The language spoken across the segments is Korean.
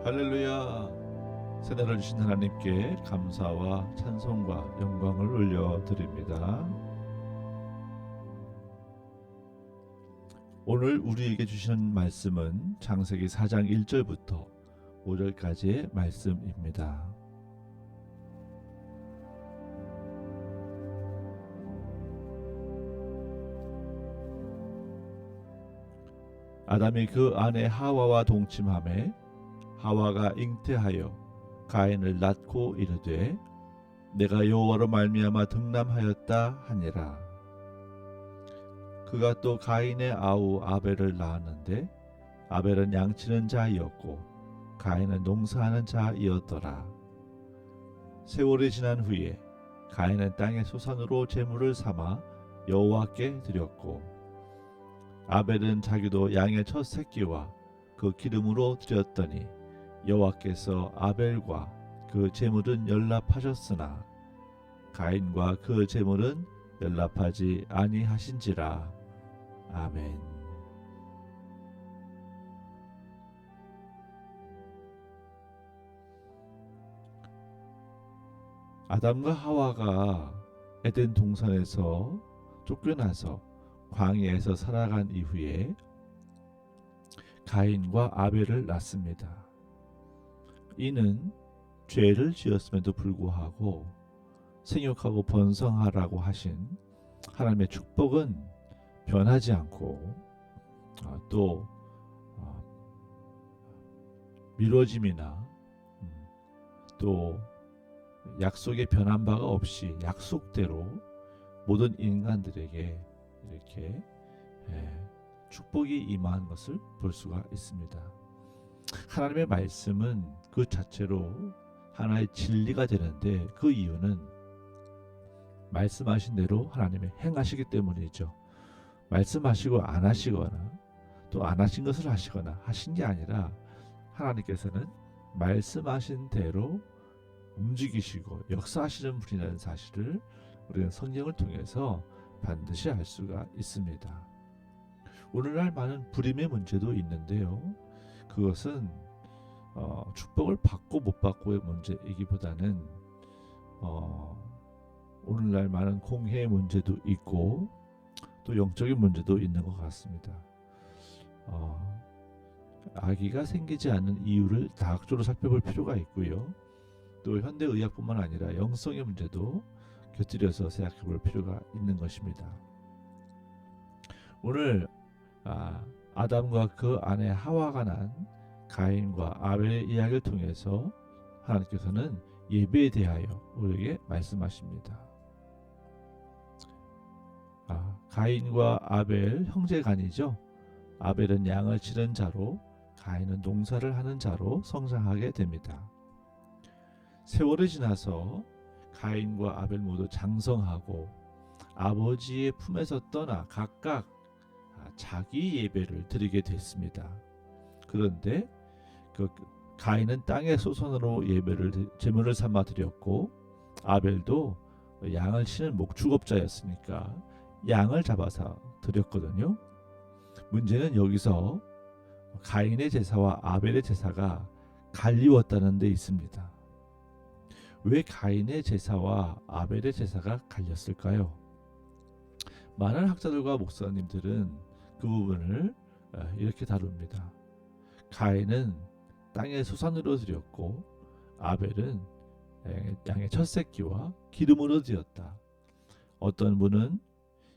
할렐루야. 새날을 주신 하나님께 감사와 찬송과 영광을 올려드립니다. 오늘 우리에게 주시는 말씀은 창세기 4장 1절부터 5절까지의 말씀입니다. 아담이 그 아내 하와와 동침하매 하와가 잉태하여 가인을 낳고 이르되 내가 여호와로 말미암아 등남하였다 하니라. 그가 또 가인의 아우 아벨을 낳았는데 아벨은 양치는 자이었고 가인은 농사하는 자이었더라. 세월이 지난 후에 가인은 땅의 소산으로 제물을 삼아 여호와께 드렸고 아벨은 자기도 양의 첫 새끼와 그 기름으로 드렸더니 여호와께서 아벨과 그 제물은 연락하셨으나 가인과 그 제물은 연락하지 아니하신지라. 아멘. 아담과 하와가 에덴 동산에서 쫓겨나서 광야에서 살아간 이후에 가인과 아벨을 낳습니다. 이는 죄를 지었음에도 불구하고 생육하고 번성하라고 하신 하나님의 축복은 변하지 않고 또 미뤄짐이나 또 약속에 변한 바가 없이 약속대로 모든 인간들에게 이렇게 축복이 임한 것을 볼 수가 있습니다. 하나님의 말씀은 그 자체로 하나의 진리가 되는데 그 이유는 말씀하신 대로 하나님이 행하시기 때문이죠. 말씀하시고 안 하시거나 또 안 하신 것을 하시거나 하신 게 아니라 하나님께서는 말씀하신 대로 움직이시고 역사하시는 분이라는 사실을 우리는 성경을 통해서 반드시 알 수가 있습니다. 오늘날 많은 불임의 문제도 있는데요. 그것은 축복을 받고 못 받고의 문제이기보다는 오늘날 많은 공회의 문제도 있고 또 영적인 문제도 있는 것 같습니다. 아기가 생기지 않는 이유를 다학적으로 살펴볼 필요가 있고요. 또 현대의학뿐만 아니라 영성의 문제도 곁들여서 생각해 볼 필요가 있는 것입니다. 오늘 아담과 그 아내 하와가 난 가인과 아벨의 이야기를 통해서 하나님께서는 예배에 대하여 우리에게 말씀하십니다. 가인과 아벨 형제간이죠. 아벨은 양을 치는 자로 가인은 농사를 하는 자로 성장하게 됩니다. 세월이 지나서 가인과 아벨 모두 장성하고 아버지의 품에서 떠나 각각 자기 예배를 드리게 됐습니다. 그런데 그 가인은 땅의 소선으로 예배를 제물을 삼아 드렸고 아벨도 양을 치는 목축업자였으니까 양을 잡아서 드렸거든요. 문제는 여기서 가인의 제사와 아벨의 제사가 갈리웠다는 데 있습니다. 왜 가인의 제사와 아벨의 제사가 갈렸을까요? 많은 학자들과 목사님들은 그 부분을 이렇게 다룹니다. 가인은 땅의 소산으로 드렸고 아벨은 양의 첫 새끼와 기름으로 드렸다. 어떤 분은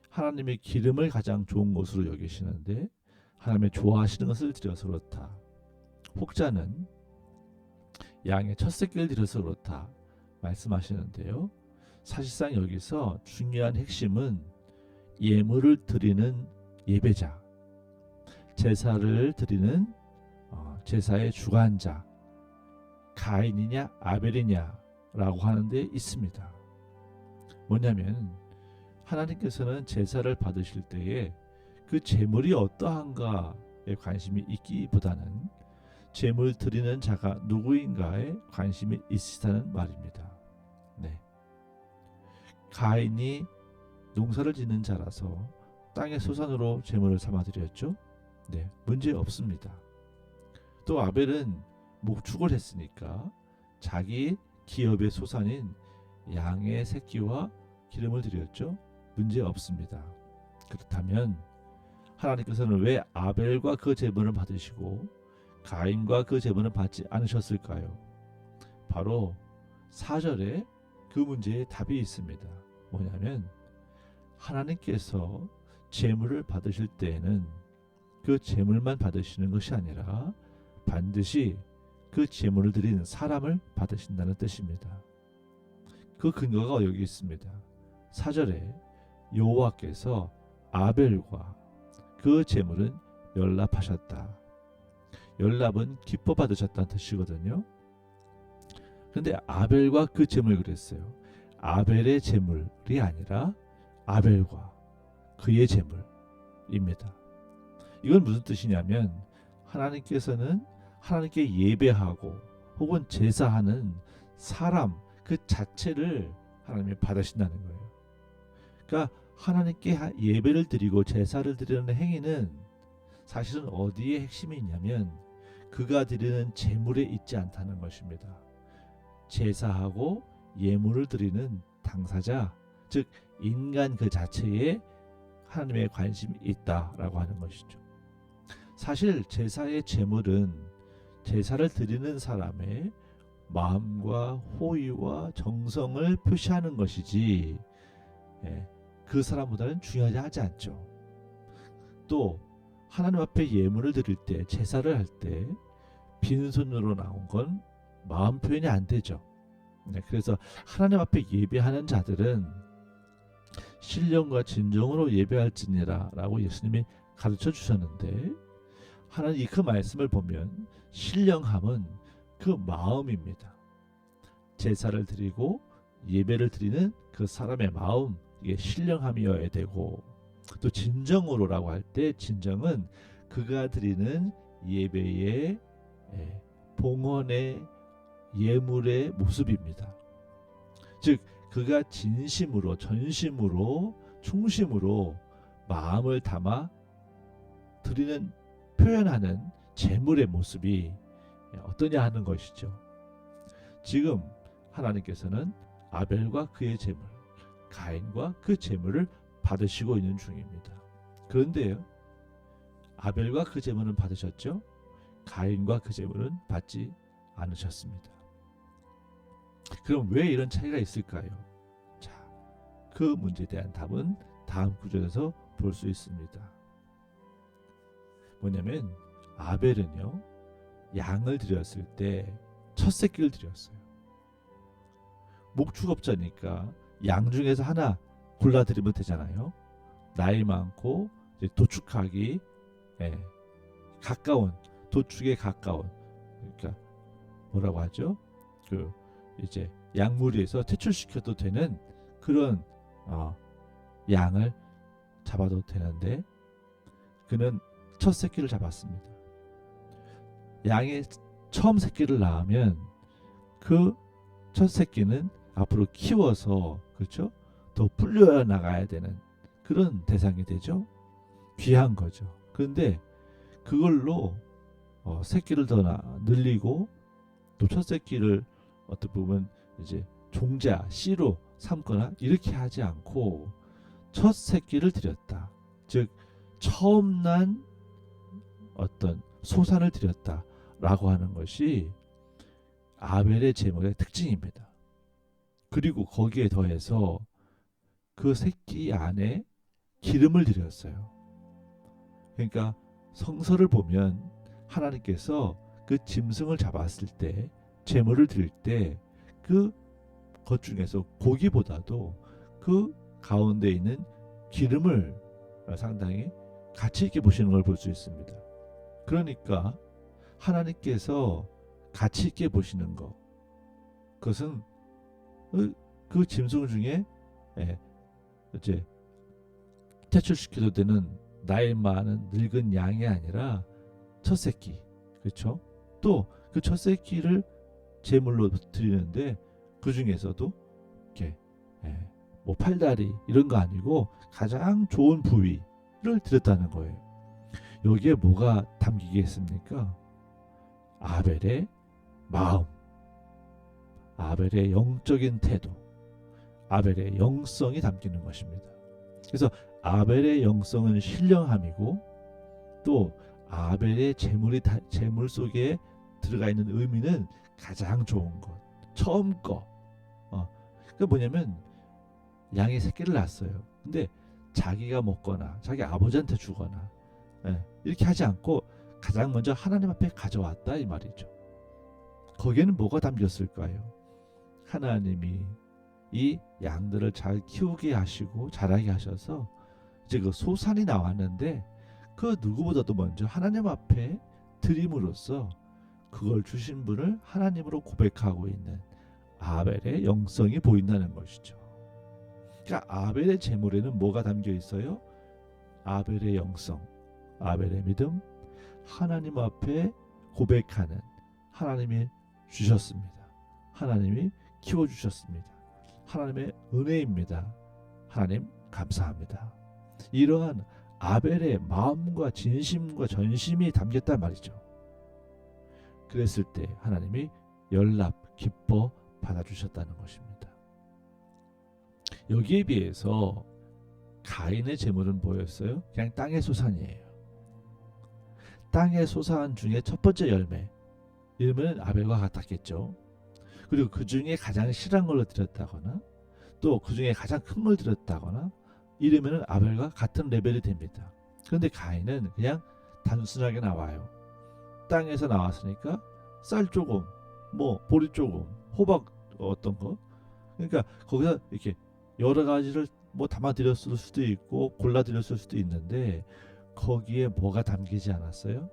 하나님의 기름을 가장 좋은 것으로 여기시는데 하나님의 좋아하시는 것을 드려서 그렇다. 혹자는 양의 첫 새끼를 드려서 그렇다 말씀하시는데요. 사실상 여기서 중요한 핵심은 예물을 드리는 예배자, 제사를 드리는 제사의 주관자, 가인이냐 아벨이냐라고 하는 데 있습니다. 뭐냐면 하나님께서는 제사를 받으실 때에 그 제물이 어떠한가에 관심이 있기보다는 제물 드리는 자가 누구인가에 관심이 있으시다는 말입니다. 네. 가인이 농사를 짓는 자라서 땅의 소산으로 제물을 삼아 드렸죠. 네, 문제 없습니다. 또 아벨은 목축을 했으니까 자기 기업의 소산인 양의 새끼와 기름을 드렸죠. 문제 없습니다. 그렇다면 하나님께서는 왜 아벨과 그 제물을 받으시고 가인과 그 제물을 받지 않으셨을까요? 바로 4절에 그 문제에 답이 있습니다. 뭐냐면 하나님께서 제물을 받으실 때에는 그 제물만 받으시는 것이 아니라 반드시 그 제물을 드린 사람을 받으신다는 뜻입니다. 그 근거가 여기 있습니다. 4절에 여호와께서 아벨과 그 제물은 연납하셨다. 연납은 기뻐 받으셨다는 뜻이거든요. 그런데 아벨과 그 제물 그랬어요. 아벨의 제물이 아니라 아벨과 그의 제물입니다. 이건 무슨 뜻이냐면 하나님께서는 하나님께 예배하고 혹은 제사하는 사람 그 자체를 하나님이 받으신다는 거예요. 그러니까 하나님께 예배를 드리고 제사를 드리는 행위는 사실은 어디에 핵심이 있냐면 그가 드리는 제물에 있지 않다는 것입니다. 제사하고 예물을 드리는 당사자, 즉 인간 그 자체에 하나님의 관심이 있다라고 하는 것이죠. 사실 제사의 제물은 제사를 드리는 사람의 마음과 호의와 정성을 표시하는 것이지 그 사람보다는 중요하지 하지 않죠. 또 하나님 앞에 예물을 드릴 때 제사를 할 때 빈손으로 나온 건 마음 표현이 안 되죠. 그래서 하나님 앞에 예배하는 자들은 신령과 진정으로 예배할지니라 라고 예수님이 가르쳐 주셨는데 하나님 그 말씀을 보면 신령함은 그 마음입니다. 제사를 드리고 예배를 드리는 그 사람의 마음, 이게 신령함이어야 되고, 또 진정으로라고 할 때 진정은 그가 드리는 예배의 봉헌의 예물의 모습입니다. 즉 그가 진심으로 전심으로 충심으로 마음을 담아 드리는 표현하는 제물의 모습이 어떠냐 하는 것이죠. 지금 하나님께서는 아벨과 그의 제물, 가인과 그 제물을 받으시고 있는 중입니다. 그런데요, 아벨과 그 제물은 받으셨죠? 가인과 그 제물은 받지 않으셨습니다. 그럼 왜 이런 차이가 있을까요? 자, 그 문제에 대한 답은 다음 구절에서 볼 수 있습니다. 뭐냐면 아벨은요, 양을 드렸을 때 첫 새끼를 드렸어요. 목축업자니까 양 중에서 하나 골라드리면 되잖아요. 나이 많고 도축하기 가까운, 도축에 가까운, 그러니까 뭐라고 하죠? 그 이제 양무리에서 퇴출시켜도 되는 그런 양을 잡아도 되는데 그는 첫 새끼를 잡았습니다. 양이 처음 새끼를 낳으면 그 첫 새끼는 앞으로 키워서 그렇죠? 더 불려 나가야 되는 그런 대상이 되죠. 귀한 거죠. 그런데 그걸로 새끼를 더 늘리고 또 첫 새끼를 어떻게 보면 이제 종자 씨로 삼거나 이렇게 하지 않고 첫 새끼를 드렸다. 즉 처음 난 어떤 소산을 드렸다라고 하는 것이 아벨의 제물의 특징입니다. 그리고 거기에 더해서 그 새끼 안에 기름을 드렸어요. 그러니까 성서를 보면 하나님께서 그 짐승을 잡았을 때 제물을 드릴 때 그 것 중에서 고기보다도 그 가운데 있는 기름을 상당히 가치 있게 보시는 걸 볼 수 있습니다. 그러니까 하나님께서 가치 있게 보시는 것, 그것은 그 짐승 중에 이제 퇴출시켜도 되는 나이 많은 늙은 양이 아니라 첫 새끼, 그렇죠? 또 그 첫 새끼를 제물로 드리는데 그 중에서도 이렇게 뭐 팔다리 이런 거 아니고 가장 좋은 부위를 드렸다는 거예요. 여기에 뭐가 담기겠습니까? 아벨의 마음, 아벨의 영적인 태도, 아벨의 영성이 담기는 것입니다. 그래서 아벨의 영성은 신령함이고 또 아벨의 재물 속에 들어가 있는 의미는 가장 좋은 것, 처음 거. 그게 뭐냐면 양이 새끼를 낳았어요. 근데 자기가 먹거나 자기 아버지한테 주거나 이렇게 하지 않고 가장 먼저 하나님 앞에 가져왔다 이 말이죠. 거기에는 뭐가 담겼을까요? 하나님이 이 양들을 잘 키우게 하시고 자라게 하셔서 이제 그 소산이 나왔는데 그 누구보다도 먼저 하나님 앞에 드림으로써 그걸 주신 분을 하나님으로 고백하고 있는 아벨의 영성이 보인다는 것이죠. 그러니까 아벨의 제물에는 뭐가 담겨 있어요? 아벨의 영성, 아벨의 믿음, 하나님 앞에 고백하는 하나님이 주셨습니다. 하나님이 키워주셨습니다. 하나님의 은혜입니다. 하나님 감사합니다. 이러한 아벨의 마음과 진심과 전심이 담겼단 말이죠. 그랬을 때 하나님이 열납, 기뻐 받아주셨다는 것입니다. 여기에 비해서 가인의 제물은 뭐였어요? 그냥 땅의 소산이에요. 땅의 소산 중에 첫 번째 열매, 이러면 아벨과 같았겠죠. 그리고 그 중에 가장 실한 걸로 드렸다거나 또 그 중에 가장 큰 걸 드렸다거나 이러면 아벨과 같은 레벨이 됩니다. 그런데 가인은 그냥 단순하게 나와요. 땅에서 나왔으니까 쌀 조금, 뭐 보리 조금, 호박 어떤 거. 그러니까 거기서 이렇게 여러 가지를 뭐 담아 드렸을 수도 있고 골라 드렸을 수도 있는데 거기에 뭐가 담기지 않았어요?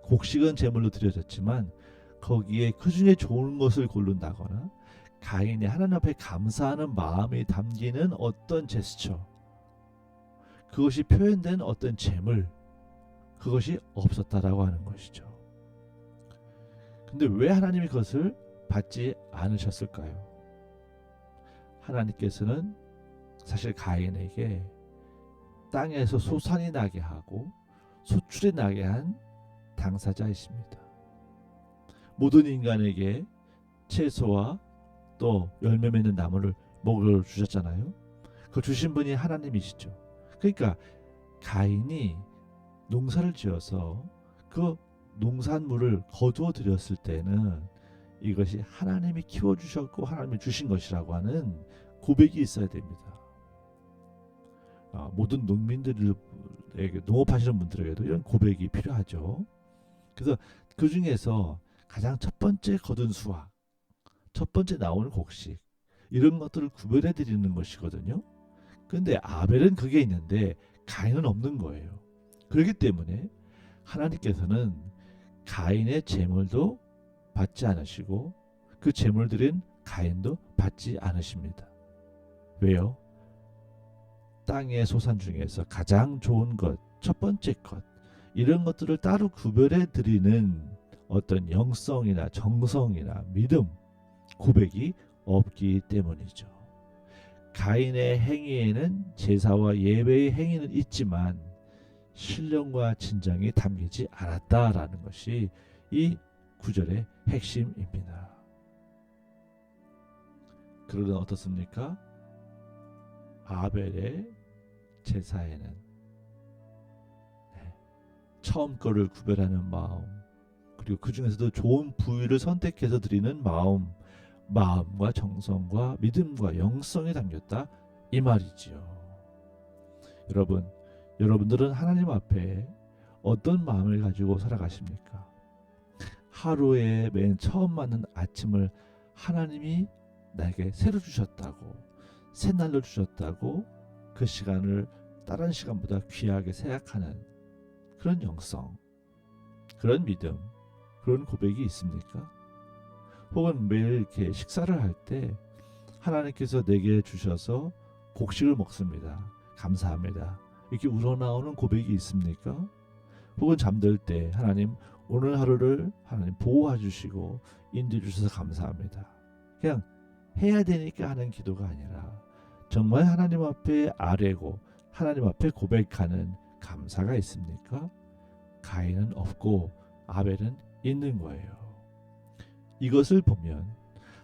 곡식은 제물로 드려졌지만 거기에 그 중에 좋은 것을 고른다거나 가인이 하나님 앞에 감사하는 마음이 담기는 어떤 제스처, 그것이 표현된 어떤 제물, 그것이 없었다라고 하는 것이죠. 근데 왜 하나님이 그것을 받지 않으셨을까요? 하나님께서는 사실 가인에게 땅에서 소산이 나게 하고 소출이 나게 한 당사자이십니다. 모든 인간에게 채소와 또 열매 맺는 나무를 먹으러 주셨잖아요. 그 주신 분이 하나님이시죠. 그러니까 가인이 농사를 지어서 그 농산물을 거두어 드렸을 때는 이것이 하나님이 키워주셨고 하나님이 주신 것이라고 하는 고백이 있어야 됩니다. 모든 농민들에게, 농업하시는 분들에게도 이런 고백이 필요하죠. 그래서 그 중에서 가장 첫 번째 거둔 수확, 첫 번째 나오는 곡식, 이런 것들을 구별해 드리는 것이거든요. 그런데 아벨은 그게 있는데 가인은 없는 거예요. 그렇기 때문에 하나님께서는 가인의 제물도 받지 않으시고 그 제물 드린 가인도 받지 않으십니다. 왜요? 땅의 소산 중에서 가장 좋은 것, 첫 번째 것, 이런 것들을 따로 구별해 드리는 어떤 영성이나 정성이나 믿음, 고백이 없기 때문이죠. 가인의 행위에는 제사와 예배의 행위는 있지만 신령과 진정이 담기지 않았다라는 것이 이 구절의 핵심입니다. 그러나 어떻습니까? 아벨의 제사에는 처음 거를 구별하는 마음, 그리고 그 중에서도 좋은 부위를 선택해서 드리는 마음과 정성과 믿음과 영성이 담겼다 이 말이지요. 여러분들은 하나님 앞에 어떤 마음을 가지고 살아가십니까? 하루에 맨 처음 맞는 아침을 하나님이 나에게 새로 주셨다고, 새날로 주셨다고 그 시간을 다른 시간보다 귀하게 생각하는 그런 영성, 그런 믿음, 그런 고백이 있습니까? 혹은 매일 이렇게 식사를 할 때 하나님께서 내게 주셔서 곡식을 먹습니다. 감사합니다. 이렇게 우러나오는 고백이 있습니까? 혹은 잠들 때 하나님 오늘 하루를 하나님 보호해 주시고 인도해 주셔서 감사합니다. 그냥 해야 되니까 하는 기도가 아니라 정말 하나님 앞에 아뢰고 하나님 앞에 고백하는 감사가 있습니까? 가인은 없고 아벨은 있는 거예요. 이것을 보면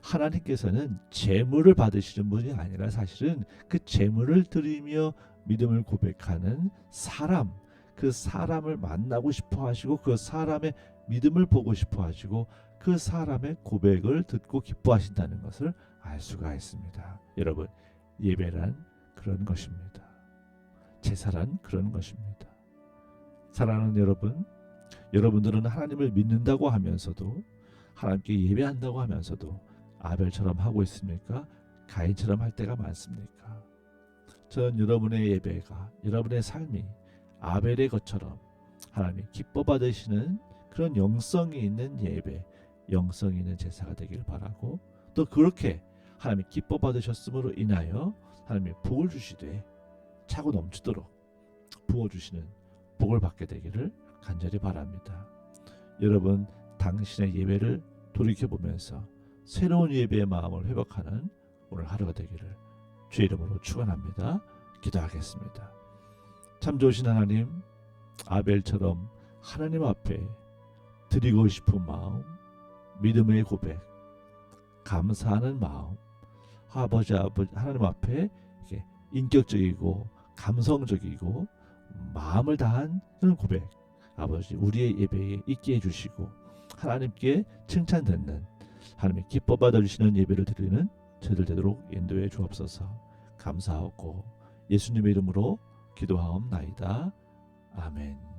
하나님께서는 제물을 받으시는 분이 아니라 사실은 그 제물을 드리며 믿음을 고백하는 사람, 그 사람을 만나고 싶어 하시고 그 사람의 믿음을 보고 싶어 하시고 그 사람의 고백을 듣고 기뻐하신다는 것을 알 수가 있습니다. 여러분, 예배란 그런 것입니다. 제사란 그런 것입니다. 사랑하는 여러분, 여러분들은 하나님을 믿는다고 하면서도 하나님께 예배한다고 하면서도 아벨처럼 하고 있습니까? 가인처럼 할 때가 많습니까? 저는 여러분의 예배가, 여러분의 삶이 아벨의 것처럼 하나님이 기뻐 받으시는 그런 영성이 있는 예배, 영성이 있는 제사가 되길 바라고, 또 그렇게 하나님이 기뻐 받으셨음으로 인하여 하나님이 복을 주시되 차고 넘치도록 부어주시는 복을 받게 되기를 간절히 바랍니다. 여러분, 당신의 예배를 돌이켜보면서 새로운 예배의 마음을 회복하는 오늘 하루가 되기를 주의 이름으로 축원합니다. 기도하겠습니다. 참 좋으신 하나님, 아벨처럼 하나님 앞에 드리고 싶은 마음, 믿음의 고백, 감사하는 마음, 아버지 하나님 앞에 이렇게 인격적이고 감성적이고 마음을 다한 그런 고백, 아버지 우리의 예배에 있게 해주시고 하나님께 칭찬 듣는, 하나님의 기뻐 받아주시는 예배를 드리는 저희들 되도록 인도해 주옵소서. 감사하고 예수님의 이름으로 기도하옵나이다. 아멘.